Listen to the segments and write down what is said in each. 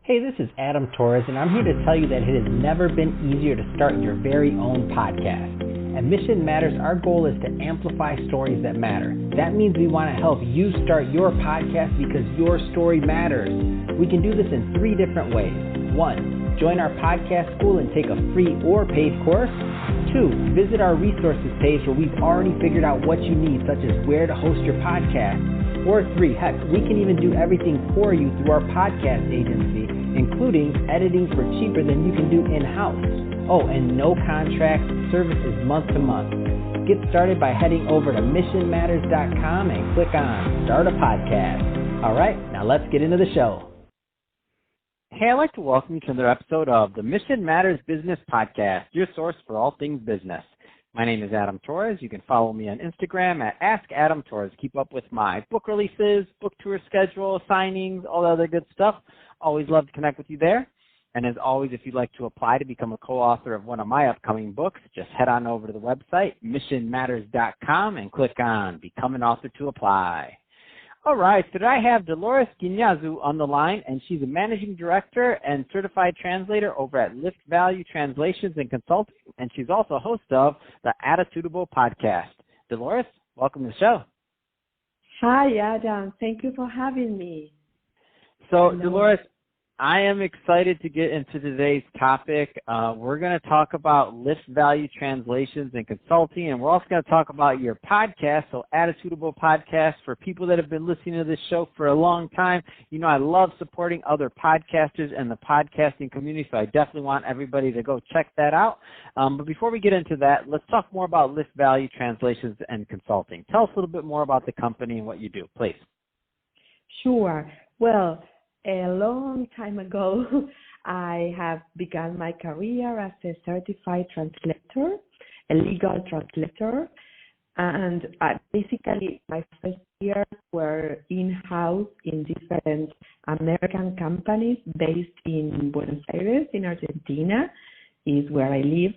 Hey, this is Adam Torres, and I'm here to tell you that it has never been easier to start your very own podcast. At Mission Matters, our goal is to amplify stories that matter. That means we want to help you start your podcast because your story matters. We can do this in 3 different ways. 1, join our podcast school and take a free or paid course. 2, visit our resources page where we've already figured out what you need, such as where to host your podcast. Or 3, heck, we can even do everything for you through our podcast agency, including editing for cheaper than you can do in-house. Oh, and no contracts, services month to month. Get started by heading over to missionmatters.com and click on Start a Podcast. All right, now let's get into the show. Hey, I'd like to welcome you to another episode of the Mission Matters Business Podcast, your source for all things business. My name is Adam Torres. You can follow me on Instagram at AskAdamTorres. Keep up with my book releases, book tour schedule, signings, all the other good stuff. Always love to connect with you there. And as always, if you'd like to apply to become a co-author of one of my upcoming books, just head on over to the website, missionmatters.com, and click on Become an Author to apply. All right, so today I have Dolores Guiñazú on the line, and she's a Managing Director and Certified Translator over at LiftValue Translations and Consulting, and she's also a host of the Attitudeable Podcast. Dolores, welcome to the show. Hi, Adam. Thank you for having me. So, Dolores, I am excited to get into today's topic. We're going to talk about LiftValue Translations and Consulting, and we're also going to talk about your podcast, so Attitudeable Podcast. For people that have been listening to this show for a long time, you know I love supporting other podcasters and the podcasting community, so I definitely want everybody to go check that out. But before we get into that, let's talk more about LiftValue Translations and Consulting. Tell us a little bit more about the company and what you do, please. Sure. Well, a long time ago, I have begun my career as a certified translator, a legal translator, and basically my first years were in-house in different American companies based in Buenos Aires, in Argentina, is where I live.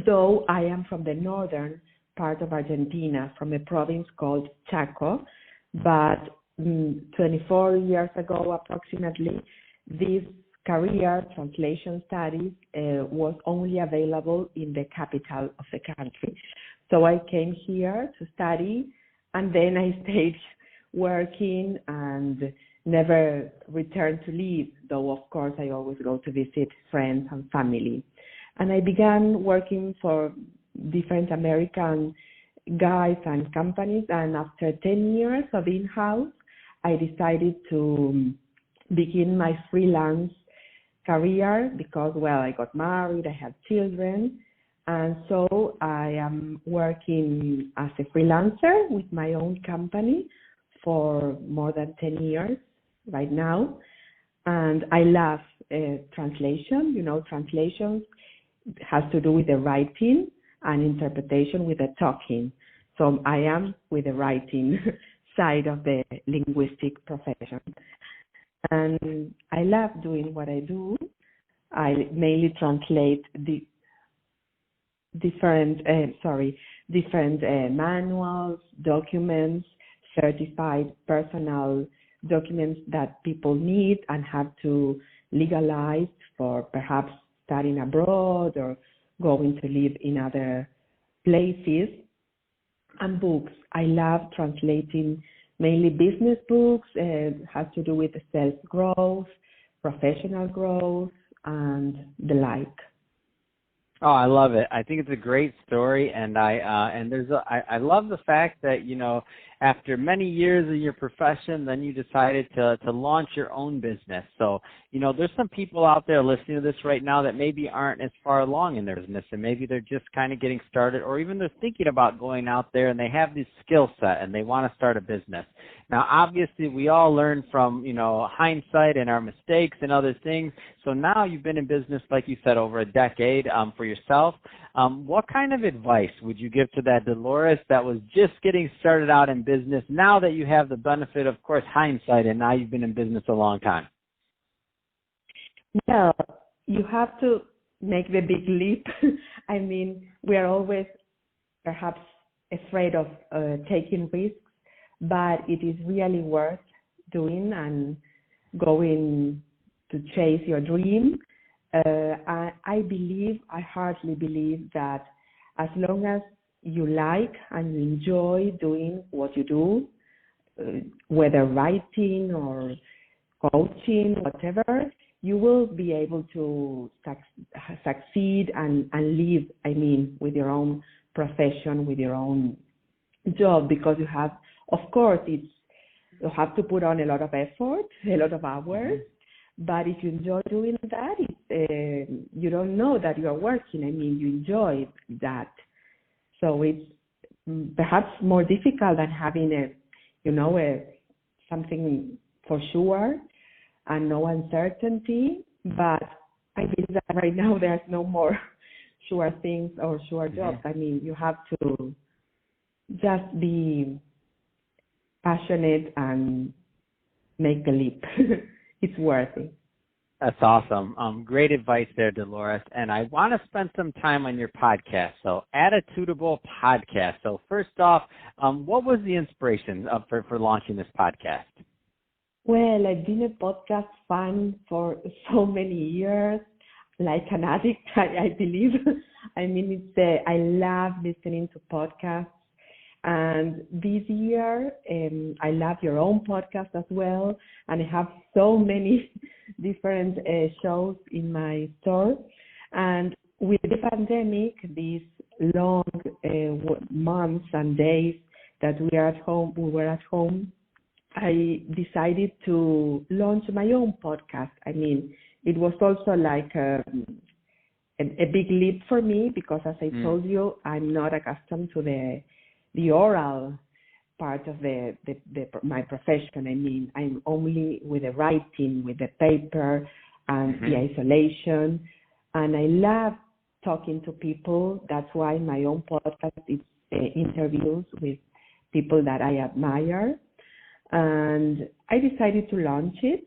Though I am from the northern part of Argentina, from a province called Chaco, but 24 years ago, approximately, this career, translation studies, was only available in the capital of the country. So I came here to study, and then I stayed working and never returned to live, though, of course, I always go to visit friends and family. And I began working for different American guys and companies, and after 10 years of in-house, I decided to begin my freelance career because, well, I got married, I had children, and so I am working as a freelancer with my own company for more than 10 years right now. And I love translation. You know, translation has to do with the writing and interpretation with the talking. So I am with the writing side of the linguistic profession. And I love doing what I do. I mainly translate different manuals, documents, certified personal documents that people need and have to legalize for perhaps studying abroad or going to live in other places. And books. I love translating mainly business books. It has to do with self-growth, professional growth, and the like. Oh, I love it. I think it's a great story, and I love the fact that, you know, after many years in your profession, then you decided to launch your own business. So, you know, there's some people out there listening to this right now that maybe aren't as far along in their business, and maybe they're just kind of getting started, or even they're thinking about going out there and they have this skill set and they want to start a business. Now, obviously, we all learn from, you know, hindsight and our mistakes and other things. So now you've been in business, like you said, over a decade for yourself. What kind of advice would you give to that Dolores that was just getting started out in business now that you have the benefit, of course, hindsight, and now you've been in business a long time? Well, you have to make the big leap. I mean, we are always perhaps afraid of taking risks, but it is really worth doing and going chase your dream. I hardly believe that as long as you like and you enjoy doing what you do, whether writing or coaching, whatever, you will be able to succeed and live, with your own profession, with your own job, because you have, of course, you have to put on a lot of effort, a lot of hours, but if you enjoy doing that, you don't know that you are working. You enjoy that. So it's perhaps more difficult than having something for sure and no uncertainty. But I believe that right now there's no more sure things or sure jobs. You have to just be passionate and make the leap. It's worthy. That's awesome. Great advice there, Dolores. And I want to spend some time on your podcast. So, Attitudeable Podcast. So, first off, what was the inspiration for launching this podcast? Well, I've been a podcast fan for so many years, like an addict, I believe. I love listening to podcasts. And this year, I love your own podcast as well. And I have so many different shows in my store. And with the pandemic, these long months and days that we were at home, I decided to launch my own podcast. It was also like a big leap for me because, as I told you, I'm not accustomed to the oral part of my profession. I'm only with the writing, with the paper and the isolation. And I love talking to people. That's why my own podcast is interviews with people that I admire. And I decided to launch it.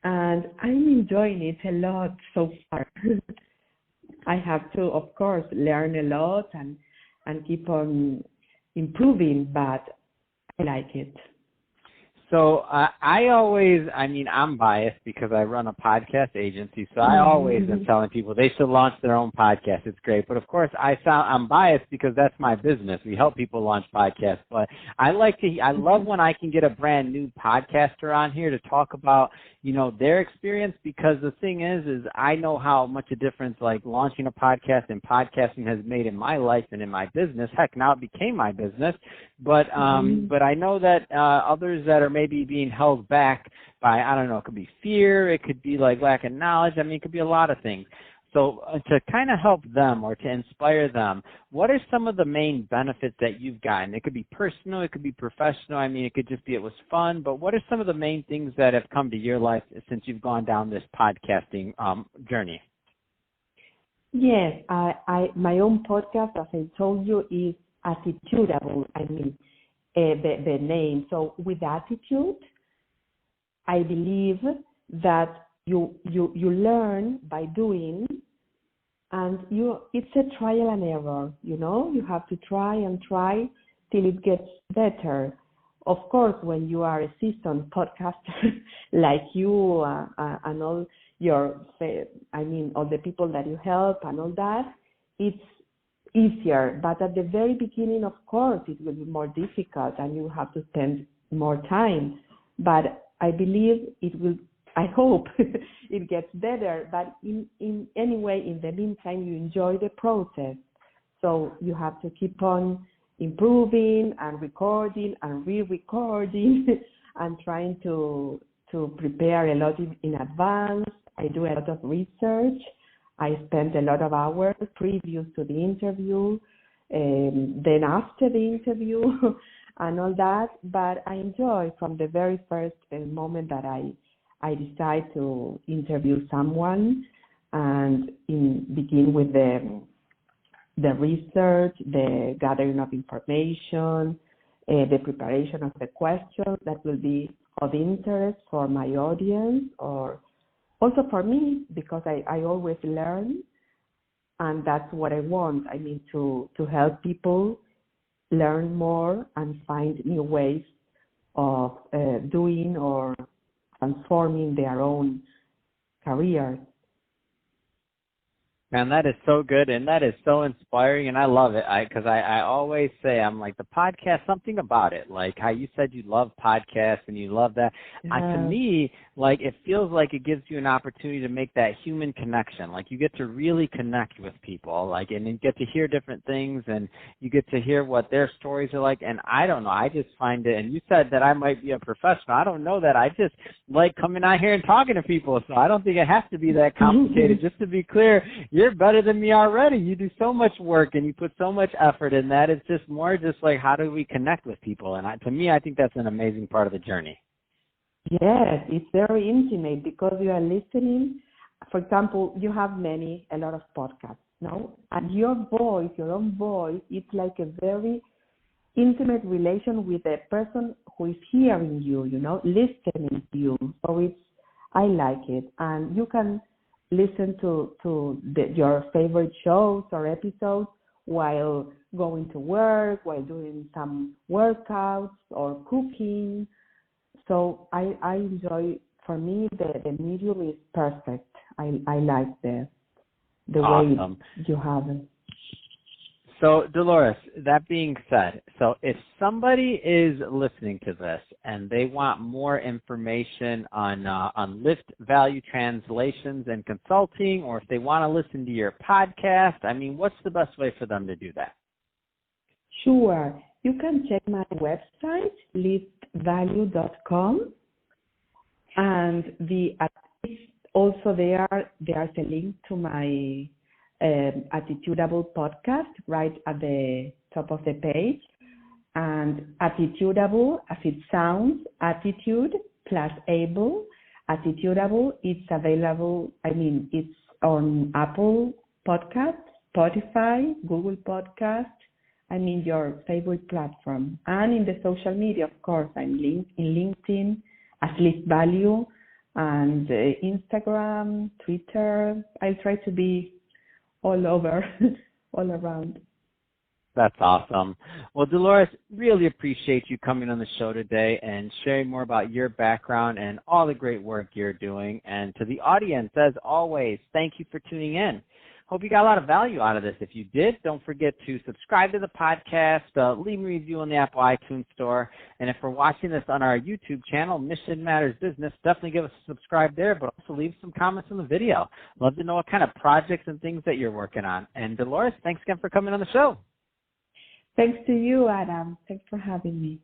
And I'm enjoying it a lot so far. I have to, of course, learn a lot and keep on improving, but I like it. So I'm biased because I run a podcast agency, so I always am telling people they should launch their own podcast. It's great. But of course, I'm biased because that's my business. We help people launch podcasts. But I love when I can get a brand new podcaster on here to talk about, their experience, because the thing is I know how much a difference like launching a podcast and podcasting has made in my life and in my business. Heck, now it became my business. But I know that others that are maybe being held back by, I don't know, it could be fear, it could be like lack of knowledge. It could be a lot of things. So to kind of help them or to inspire them, what are some of the main benefits that you've gotten? It could be personal, it could be professional. It could just be it was fun. But what are some of the main things that have come to your life since you've gone down this podcasting journey? Yes, my own podcast, as I told you, is Attitudeable. The name. So with attitude, I believe that you learn by doing, and it's a trial and error. You have to try till it gets better. Of course, when you are a seasoned podcaster like you and all all the people that you help and all that, it's easier. But at the very beginning, of course, it will be more difficult and you have to spend more time. But I believe I hope it gets better. But in the meantime, you enjoy the process. So you have to keep on improving and recording and re-recording and trying to prepare a lot in advance. I do a lot of research. I spend a lot of hours previous to the interview, then after the interview and all that. But I enjoy from the very first moment that I decide to interview someone and begin with the research, the gathering of information, the preparation of the questions that will be of interest for my audience or also for me, because I always learn, and that's what I want. To help people learn more and find new ways of doing or transforming their own careers. Man, that is so good, and that is so inspiring, and I love it. Because I always say, I'm like, the podcast, something about it, like how you said you love podcasts and you love that. To me, like, it feels like it gives you an opportunity to make that human connection. Like, you get to really connect with people, like, and you get to hear different things, and you get to hear what their stories are like. And I don't know, I just find it, and you said that I might be a professional. I don't know that. I just like coming out here and talking to people, so I don't think it has to be that complicated. Just to be clear, you're better than me already. You do so much work and you put so much effort in that. It's just more just like, how do we connect with people? And to me, I think that's an amazing part of the journey. Yes, it's very intimate because you are listening. For example, you have a lot of podcasts, no? And your voice, your own voice, it's like a very intimate relation with the person who is hearing you, listening to you. So I like it. And you can listen to your favorite shows or episodes while going to work, while doing some workouts or cooking. So I enjoy, for me, the medium is perfect. I like the awesome. way you have it. So, Dolores, that being said, so if somebody is listening to this and they want more information on LiftValue translations and consulting, or if they want to listen to your podcast, I mean, what's the best way for them to do that? Sure. You can check my website, LiftValue.com, and also there's a link to my Attitudeable Podcast right at the top of the page. And Attitudeable, as it sounds, attitude plus able. Attitudeable, it's available, it's on Apple Podcast, Spotify, Google Podcast, your favorite platform. And in the social media, of course, I'm in LinkedIn as LiftValue, and Instagram, Twitter. I'll try to be all over, all around. That's awesome. Well, Dolores, really appreciate you coming on the show today and sharing more about your background and all the great work you're doing. And to the audience, as always, thank you for tuning in. Hope you got a lot of value out of this. If you did, don't forget to subscribe to the podcast, leave a review on the Apple iTunes Store. And if we're watching this on our YouTube channel, Mission Matters Business, definitely give us a subscribe there, but also leave some comments in the video. Love to know what kind of projects and things that you're working on. And Dolores, thanks again for coming on the show. Thanks to you, Adam. Thanks for having me.